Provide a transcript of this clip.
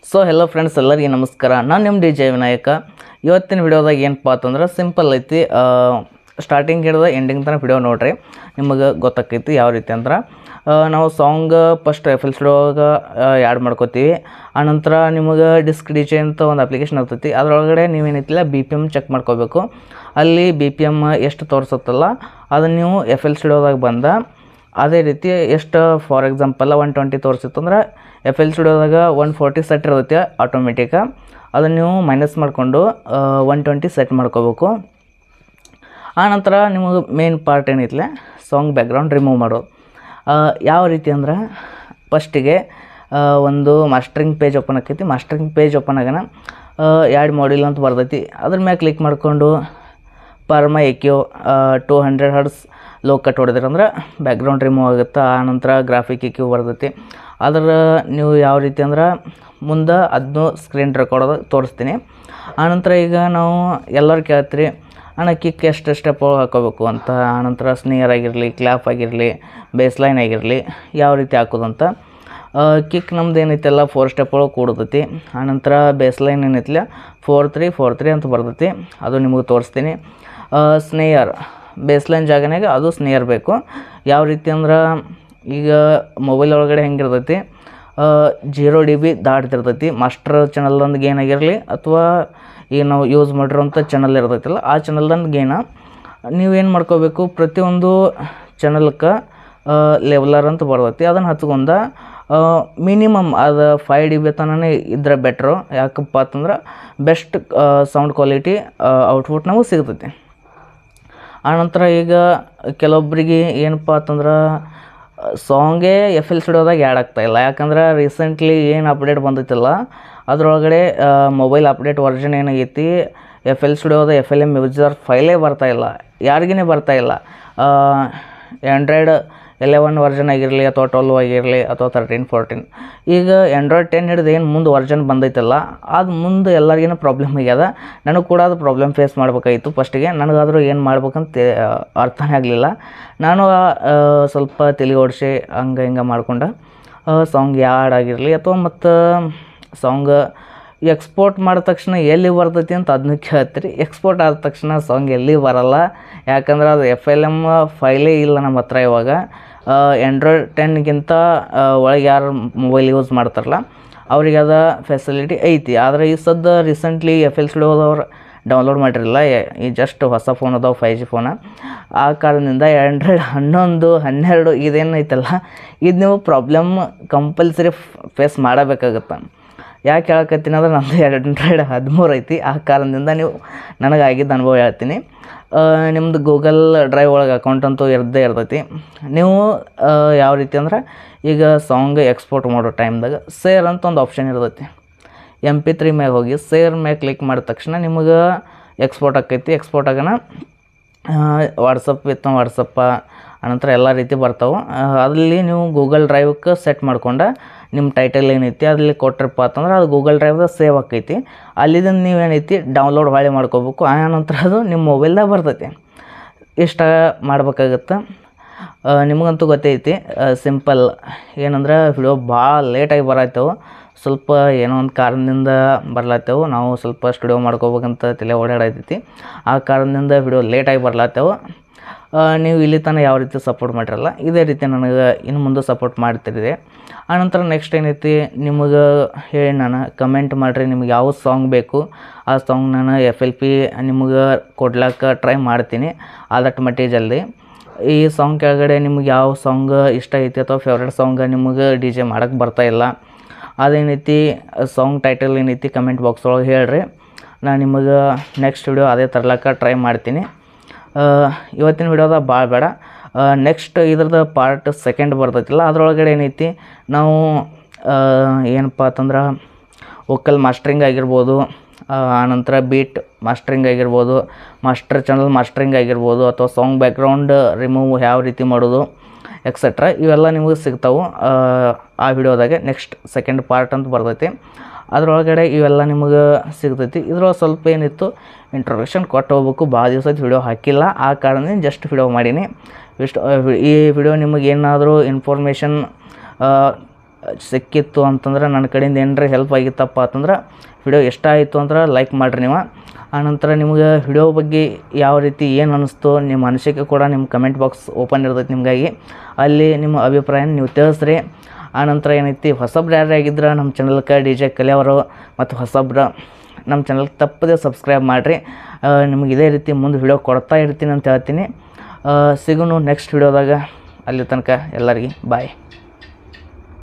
So hello friends, ಎಲ್ಲರಿಗೆ ನಮಸ್ಕಾರ. ನಾನು ನಿಮ್ಮ DJ ವಿನಾಯಕ. ಇವತ್ತಿನ ವಿಡಿಯೋದಾಗ ಏನಪ್ಪ ಅಂತಂದ್ರೆ ಸಿಂಪಲ್ ಐತಿ. ಸ್ಟಾರ್ಟಿಂಗ್ ಹಿಡಿದ ಎಂಡಿಂಗ್ ತನಕ ವಿಡಿಯೋ ನೋಡ್ರಿ, ನಿಮಗೆ ಗೊತ್ತಾಕೈತಿ ಯಾವ ರೀತಿ ಅಂದ್ರೆ. ನಾವು ಸಾಂಗ್ ಫಸ್ಟ್ FL Studioಗೆ ಆ್ಯಡ್ ಮಾಡ್ಕೋತೀವಿ. ಆನಂತರ ನಿಮಗೆ ಡಿಸ್ಕ್ DJ ಅಂತ ಒಂದು ಅಪ್ಲಿಕೇಶನ್ ಇರ್ತೈತಿ. ಅದರೊಳಗಡೆ ನೀವೇನೈತಿಲ್ಲ BPM ಚೆಕ್ ಮಾಡ್ಕೋಬೇಕು. ಅಲ್ಲಿ BPM ಎಷ್ಟು ತೋರಿಸುತ್ತಲ್ಲ ಅದನ್ನು ನೀವು FL Studioದಾಗ ಬಂದ ಅದೇ ರೀತಿ ಎಷ್ಟು ಫಾರ್ ಎಕ್ಸಾಂಪಲ್ 120 ತೋರಿಸಿತ್ತಂದ್ರೆ FL Studioದಾಗ 140 ಸೆಟ್ ಇರುತ್ತೆ ಆಟೋಮೆಟಿಕ. ಅದನ್ನು ನೀವು ಮೈನಸ್ ಮಾಡಿಕೊಂಡು 120 ಸೆಟ್ ಮಾಡ್ಕೋಬೇಕು. ಆನಂತರ ನಿಮಗೆ ಮೇನ್ ಪಾರ್ಟ್ ಏನೈತಿಲ್ಲ ಸಾಂಗ್ ಬ್ಯಾಕ್ಗ್ರೌಂಡ್ ರಿಮೂವ್ ಮಾಡೋದು. ಯಾವ ರೀತಿ ಅಂದ್ರೆ ಫಸ್ಟಿಗೆ ಒಂದು ಮಾಸ್ಟರಿಂಗ್ ಪೇಜ್ ಓಪನ್ ಆಕೈತಿ. ಮಾಸ್ಟರಿಂಗ್ ಪೇಜ್ ಓಪನ್ ಆಗೋಣ ಆ್ಯಡ್ ಮಾಡ್ಯೂಲ್ ಅಂತ ಬರ್ತೈತಿ. ಅದ್ರ ಮ್ಯಾಗೆ ಕ್ಲಿಕ್ ಮಾಡಿಕೊಂಡು ಪರ್ಮ EQ 200 Hz ಲೋ ಕಟ್ ಹೊಡೆದ್ರಂದ್ರೆ ಬ್ಯಾಕ್ಗ್ರೌಂಡ್ ರಿಮೂವ್ ಆಗುತ್ತೆ. ಆನಂತರ ಗ್ರಾಫಿಕ್ EQ ಬರ್ತೈತಿ. ಅದರ ನೀವು ಯಾವ ರೀತಿ ಅಂದ್ರೆ ಮುಂದೆ ಅದನ್ನು ಸ್ಕ್ರೀನ್ ರೆಕಾರ್ಡ್ ತೋರಿಸ್ತೀನಿ. ಆನಂತರ ಈಗ ನಾವು ಎಲ್ಲರೂ ಕೇಳ್ತೀರಿ ಅಣ್ಣ ಕಿಕ್ ಎಷ್ಟು ಸ್ಟೆಪ್ ಹಾಕೋಬೇಕು ಅಂತ. ಆನಂತರ ಸ್ನೇಯರ್ ಆಗಿರಲಿ, ಕ್ಲಾಪ್ ಆಗಿರಲಿ, ಬೇಸ್ಲೈನ್ ಆಗಿರಲಿ ಯಾವ ರೀತಿ ಹಾಕೋದಂತ. ಕಿಕ್ ನಮ್ದು ಏನೈತೆಲ್ಲ 4 ಸ್ಟೆಪ್ ಒಳಗೆ ಕೂಡತೈತಿ. ಆನಂತರ ಬೇಸ್ಲೈನ್ ಏನೈತಿಲ್ಲ 4-3-4-3 ಅಂತ ಬರ್ತೈತಿ, ಅದು ನಿಮಗೆ ತೋರಿಸ್ತೀನಿ. ಸ್ನೇಯರ್ ಬೇಸ್ಲೈನ್ ಜಾಗನಾಗ ಅದು ಸ್ನೇಯರ್ ಬೇಕು. ಯಾವ ರೀತಿ ಅಂದ್ರೆ ಈಗ ಮೊಬೈಲ್ ಒಳಗಡೆ ಹೆಂಗಿರ್ತೈತಿ 0 dB ದಾಟ್ತಿರ್ತೈತಿ. ಮಾಸ್ಟರ್ ಚಾನಲ್ದಂದು ಗೇನ್ ಆಗಿರಲಿ ಅಥವಾ ಈಗ ನಾವು ಯೂಸ್ ಮಾಡಿರೋಂಥ ಚಾನಲ್ ಇರ್ತೈತಿಲ್ಲ ಆ ಚಾನಲ್ದಂದು ಗೇನ ನೀವೇನು ಮಾಡ್ಕೋಬೇಕು, ಪ್ರತಿಯೊಂದು ಚಾನಲ್ಗೆ ಲೆವೆಲರ್ ಅಂತ ಬರ್ತೈತಿ. ಅದನ್ನು ಹಚ್ಕೊಂಡ ಮಿನಿಮಮ್ ಅದು 5 dB ತನಕ ಇದ್ರೆ ಬೆಟ್ರು. ಯಾಕಪ್ಪ ಅಂತಂದ್ರೆ ಬೆಸ್ಟ್ ಸೌಂಡ್ ಕ್ವಾಲಿಟಿ ಔಟ್ಪುಟ್ ನಮಗೆ ಸಿಗ್ತೈತಿ. ಆನಂತರ ಈಗ ಕೆಲವೊಬ್ಬರಿಗೆ ಏನಪ್ಪ ಅಂತಂದ್ರೆ ಸಾಂಗೇ FL Studioದಾಗ ಆ್ಯಡ್ ಆಗ್ತಾಯಿಲ್ಲ. ಯಾಕಂದ್ರೆ ರೀಸೆಂಟ್ಲಿ ಏನು ಅಪ್ಡೇಟ್ ಬಂದೈತಿಲ್ಲ ಅದರೊಳಗಡೆ ಮೊಬೈಲ್ ಅಪ್ಡೇಟ್ ವರ್ಷನ್ ಏನಾಗೈತಿ FL Studioದ FLM ಯೂಸರ್ ಫೈಲೇ ಬರ್ತಾಯಿಲ್ಲ, ಯಾರಿಗೇ ಬರ್ತಾಯಿಲ್ಲ. ಆ್ಯಂಡ್ರಾಯ್ಡ್ 11 ವರ್ಷನ್ ಆಗಿರಲಿ ಅಥವಾ 12 ಆಗಿರಲಿ ಅಥವಾ 13-14. ಈಗ ಆ್ಯಂಡ್ರಾಯ್ಡ್ 10 ಹಿಡಿದು ಏನು ಮುಂದೆ ವರ್ಷನ್ ಬಂದೈತಲ್ಲ ಅದು ಮುಂದೆ ಎಲ್ಲರಿಗೇನು ಪ್ರಾಬ್ಲಮ್ ಆಗ್ಯದ. ನನಗೆ ಕೂಡ ಅದು ಪ್ರಾಬ್ಲಮ್ ಫೇಸ್ ಮಾಡ್ಬೇಕಾಗಿತ್ತು ಫಸ್ಟಿಗೆ. ನನಗಾದರೂ ಏನು ಮಾಡ್ಬೇಕಂತ ಅರ್ಥನೇ ಆಗಲಿಲ್ಲ. ನಾನು ಸ್ವಲ್ಪ ತಲೆ ಓಡಿಸಿ ಹಂಗೆ ಹಿಂಗೆ ಮಾಡ್ಕೊಂಡು ಸಾಂಗ್ ಆ್ಯಡ್ ಆಗಿರಲಿ ಅಥವಾ ಮತ್ತು ಸಾಂಗ್ ಎಕ್ಸ್ಪೋರ್ಟ್ ಮಾಡಿದ ತಕ್ಷಣ ಎಲ್ಲಿ ಬರ್ತೈತಿ ಅಂತ ಅದನ್ನ ಕೇಳ್ತೀರಿ. ಎಕ್ಸ್ಪೋರ್ಟ್ ಆದ ತಕ್ಷಣ ಸಾಂಗ್ ಎಲ್ಲಿ ಬರಲ್ಲ, ಯಾಕಂದ್ರೆ ಅದು FLM ಫೈಲೇ ಇಲ್ಲ ನಮ್ಮ ಹತ್ರ. ಇವಾಗ ಆ್ಯಂಡ್ರಾಯ್ಡ್ 10ಗಿಂತ ಒಳಗೆ ಯಾರು ಮೊಬೈಲ್ ಯೂಸ್ ಮಾಡ್ತಾರಲ್ಲ ಅವ್ರಿಗೆ ಅದು ಫೆಸಿಲಿಟಿ ಐತಿ. ಆದರೆ ಈ ಸದ್ದ ರೀಸೆಂಟ್ಲಿ FL Studioದವ್ರು ಡೌನ್ಲೋಡ್ ಮಾಡಿರಲಿಲ್ಲ. ಈ ಜಸ್ಟ್ ಹೊಸ ಫೋನ್ ಅದಾವೆ 5G ಫೋನ. ಆ ಕಾರಣದಿಂದ ಆ್ಯಂಡ್ರಾಯ್ಡ್ 11, 12 ಇದೇನೈತಲ್ಲ ಇದು ನೀವು ಪ್ರಾಬ್ಲಮ್ ಕಂಪಲ್ಸರಿ ಫೇಸ್ ಮಾಡಬೇಕಾಗತ್ತೆ. ಯಾಕೆ ಹೇಳಕತ್ತೀನಿ ಅಂದ್ರೆ ನಂದು ಆ್ಯಂಡ್ರಾಯ್ಡ್ 13 ಐತಿ. ಆ ಕಾರಣದಿಂದ ನೀವು ನನಗಾಗಿದ್ದ ಅನುಭವ ಹೇಳ್ತೀನಿ. ನಿಮ್ಮದು ಗೂಗಲ್ ಡ್ರೈವ್ ಒಳಗೆ ಅಕೌಂಟ್ ಅಂತೂ ಇರದೇ ಇರ್ತೈತಿ. ನೀವು ಯಾವ ರೀತಿ ಅಂದ್ರೆ ಈಗ ಸಾಂಗ್ ಎಕ್ಸ್ಪೋರ್ಟ್ ಮಾಡೋ ಟೈಮ್ದಾಗ ಸೇರ್ ಅಂತ ಒಂದು ಆಪ್ಷನ್ ಇರ್ತೈತಿ. MP3 ಮ್ಯಾಗೆ ಹೋಗಿ ಸೇರ್ ಮ್ಯಾಗೆ ಕ್ಲಿಕ್ ಮಾಡಿದ ತಕ್ಷಣ ನಿಮಗೆ ಎಕ್ಸ್ಪೋರ್ಟ್ ಆಕೈತಿ. ಎಕ್ಸ್ಪೋರ್ಟ್ ಆಗೋಣ ವಾಟ್ಸಪ್ ಇತ್ತು ವಾಟ್ಸಪ್ಪ ಅನಂತರ ಎಲ್ಲ ರೀತಿ ಬರ್ತಾವೆ. ಅಲ್ಲಿ ನೀವು ಗೂಗಲ್ ಡ್ರೈವ್ಗೆ ಸೆಟ್ ಮಾಡ್ಕೊಂಡು ನಿಮ್ಮ ಟೈಟಲ್ ಏನೈತಿ ಅಲ್ಲಿ ಕೊಟ್ರಪ್ಪ ಅಂತಂದ್ರೆ ಅದು ಗೂಗಲ್ ಡ್ರೈವ್ದಾಗ ಸೇವ್ ಆಕೈತಿ. ಅಲ್ಲಿಂದ ನೀವೇನೈತಿ ಡೌನ್ಲೋಡ್ ಹೊಳೆ ಮಾಡ್ಕೋಬೇಕು. ಆನಂತರ ಅದು ನಿಮ್ಮ ಮೊಬೈಲ್ದಾಗ ಬರ್ತೈತಿ. ಇಷ್ಟ ಮಾಡ್ಬೇಕಾಗತ್ತೆ. ನಿಮಗಂತೂ ಗೊತ್ತೈತಿ ಸಿಂಪಲ್ ಏನಂದ್ರೆ ವಿಡಿಯೋ ಭಾಳ ಲೇಟಾಗಿ ಬರತ್ತವು. ಸ್ವಲ್ಪ ಏನೋ ಒಂದು ಕಾರಣದಿಂದ ಬರ್ಲತ್ತೇವೆ. ನಾವು ಸ್ವಲ್ಪ ಸ್ಟುಡಿಯೋ ಮಾಡ್ಕೋಬೇಕಂತ ತಲೆ ಓಡಾಡೈತಿ. ಆ ಕಾರಣದಿಂದ ವಿಡಿಯೋ ಲೇಟಾಗಿ ಬರ್ಲತ್ತೇವೆ. ನೀವು ಇಲ್ಲಿ ತನಕ ಯಾವ ರೀತಿ ಸಪೋರ್ಟ್ ಮಾಡಿರಲ್ಲ ಇದೇ ರೀತಿ ನನಗೆ ಇನ್ನು ಮುಂದೆ ಸಪೋರ್ಟ್ ಮಾಡ್ತಿರಿದೆ. ಆನಂತರ ನೆಕ್ಸ್ಟ್ ಏನೈತಿ ನಿಮಗೆ ಹೇಳಿ ನಾನು ಕಮೆಂಟ್ ಮಾಡಿರಿ ನಿಮ್ಗೆ ಯಾವ ಸಾಂಗ್ ಬೇಕು. ಆ ಸಾಂಗ್ ನಾನು FLP ನಿಮಗೆ ಕೊಡ್ಲಿಕ್ಕೆ ಟ್ರೈ ಮಾಡ್ತೀನಿ ಆದಷ್ಟು ಮಟ್ಟಿಗೆ ಜಲ್ದಿ. ಈ ಸಾಂಗ್ ಕೆಳಗಡೆ ನಿಮ್ಗೆ ಯಾವ ಸಾಂಗ್ ಇಷ್ಟ ಐತಿ ಅಥವಾ ಫೇವ್ರೇಟ್ ಸಾಂಗ್ ನಿಮಗೆ DJ ಮಾಡೋಕ್ಕೆ ಬರ್ತಾಯಿಲ್ಲ ಅದೇನೈತಿ ಸಾಂಗ್ ಟೈಟಲ್ ಏನೈತಿ ಕಮೆಂಟ್ ಬಾಕ್ಸ್ ಒಳಗೆ ಹೇಳ್ರಿ. ನಾನು ನಿಮಗೆ ನೆಕ್ಸ್ಟ್ ವಿಡಿಯೋ ಅದೇ ತರ್ಲಿಕ್ಕೆ ಟ್ರೈ ಮಾಡ್ತೀನಿ. ಇವತ್ತಿನ ವಿಡಿಯೋದಾಗ ಭಾಳ ಬೇಡ, ನೆಕ್ಸ್ಟ್ ಇದ್ರದ್ದು ಪಾರ್ಟ್ 2 ಬರ್ತೈತಿಲ್ಲ ಅದರೊಳಗಡೆ ಏನೈತಿ ನಾವು ಏನಪ್ಪ ಅಂತಂದ್ರೆ ವೋಕಲ್ ಮಾಸ್ಟರಿಂಗ್ ಆಗಿರ್ಬೋದು, ಆನಂತರ ಬೀಟ್ ಮಾಸ್ಟರಿಂಗ್ ಆಗಿರ್ಬೋದು, ಮಾಸ್ಟರ್ ಚಾನಲ್ ಮಾಸ್ಟರಿಂಗ್ ಆಗಿರ್ಬೋದು ಅಥವಾ ಸಾಂಗ್ ಬ್ಯಾಕ್ಗ್ರೌಂಡ್ ರಿಮೂವ್ ಯಾವ ರೀತಿ ಮಾಡೋದು ಎಕ್ಸೆಟ್ರಾ ಇವೆಲ್ಲ ನಿಮಗೆ ಸಿಗ್ತಾವೆ ಆ ವಿಡಿಯೋದಾಗೆ. ನೆಕ್ಸ್ಟ್ 2 ಪಾರ್ಟ್ ಅಂತ ಬರ್ತೈತಿ, ಅದರೊಳಗಡೆ ಇವೆಲ್ಲ ನಿಮಗೆ ಸಿಗ್ತೈತಿ. ಇದ್ರೊಳಗೆ ಸ್ವಲ್ಪ ಏನಿತ್ತು ಇಂಟ್ರೊಡಕ್ಷನ್ ಕೊಟ್ಟು ಹೋಗ್ಬೇಕು. ಭಾಳ ದಿವಸ ವಿಡಿಯೋ ಹಾಕಿಲ್ಲ, ಆ ಕಾರಣದಿಂದ ಜಸ್ಟ್ ವಿಡಿಯೋ ಮಾಡೀನಿ. ಈ ವಿಡಿಯೋ ನಿಮಗೆ ಏನಾದರೂ ಇನ್ಫಾರ್ಮೇಷನ್ ಸಿಕ್ಕಿತ್ತು ಅಂತಂದ್ರೆ ನನ್ನ ಕಡೆಯಿಂದ ಏನಾರ ಹೆಲ್ಪ್ ಆಗಿತ್ತಪ್ಪ ಅಂತಂದ್ರೆ ವಿಡಿಯೋ ಇಷ್ಟ ಆಯಿತು ಅಂದ್ರೆ ಲೈಕ್ ಮಾಡಿರಿ ನೀವು. ಆನಂತರ ನಿಮ್ಗೆ ವಿಡಿಯೋ ಬಗ್ಗೆ ಯಾವ ರೀತಿ ಏನು ಅನ್ನಿಸ್ತು ನಿಮ್ಮ ಅನಿಸಿಕೆ ಕೂಡ ನಿಮ್ಮ ಕಮೆಂಟ್ ಬಾಕ್ಸ್ ಓಪನ್ ಇರ್ತೈತೆ ನಿಮಗಾಗಿ. ಅಲ್ಲಿ ನಿಮ್ಮ ಅಭಿಪ್ರಾಯನ ನೀವು ತಿಳಿಸ್ರಿ. ಆನಂತರ ಏನೈತಿ ಹೊಸಬ್ರು ಯಾರು ಆಗಿದ್ರೆ ನಮ್ಮ ಚಾನಲ್ಗೆ DJ ಕಲೆ ಅವರು ಮತ್ತು ಹೊಸಬ್ರು ನಮ್ಮ ಚಾನಲ್ಗೆ ತಪ್ಪದೆ ಸಬ್ಸ್ಕ್ರೈಬ್ ಮಾಡಿರಿ. ನಿಮ್ಗೆ ಇದೇ ರೀತಿ ಮುಂದೆ ವಿಡಿಯೋ ಕೊಡ್ತಾ ಇರ್ತೀನಿ ಅಂತ ಹೇಳ್ತೀನಿ. ಸಿಗೋಣ ನೆಕ್ಸ್ಟ್ ವಿಡಿಯೋದಾಗ. ಅಲ್ಲಿ ತನಕ ಎಲ್ಲರಿಗೆ ಬಾಯ್.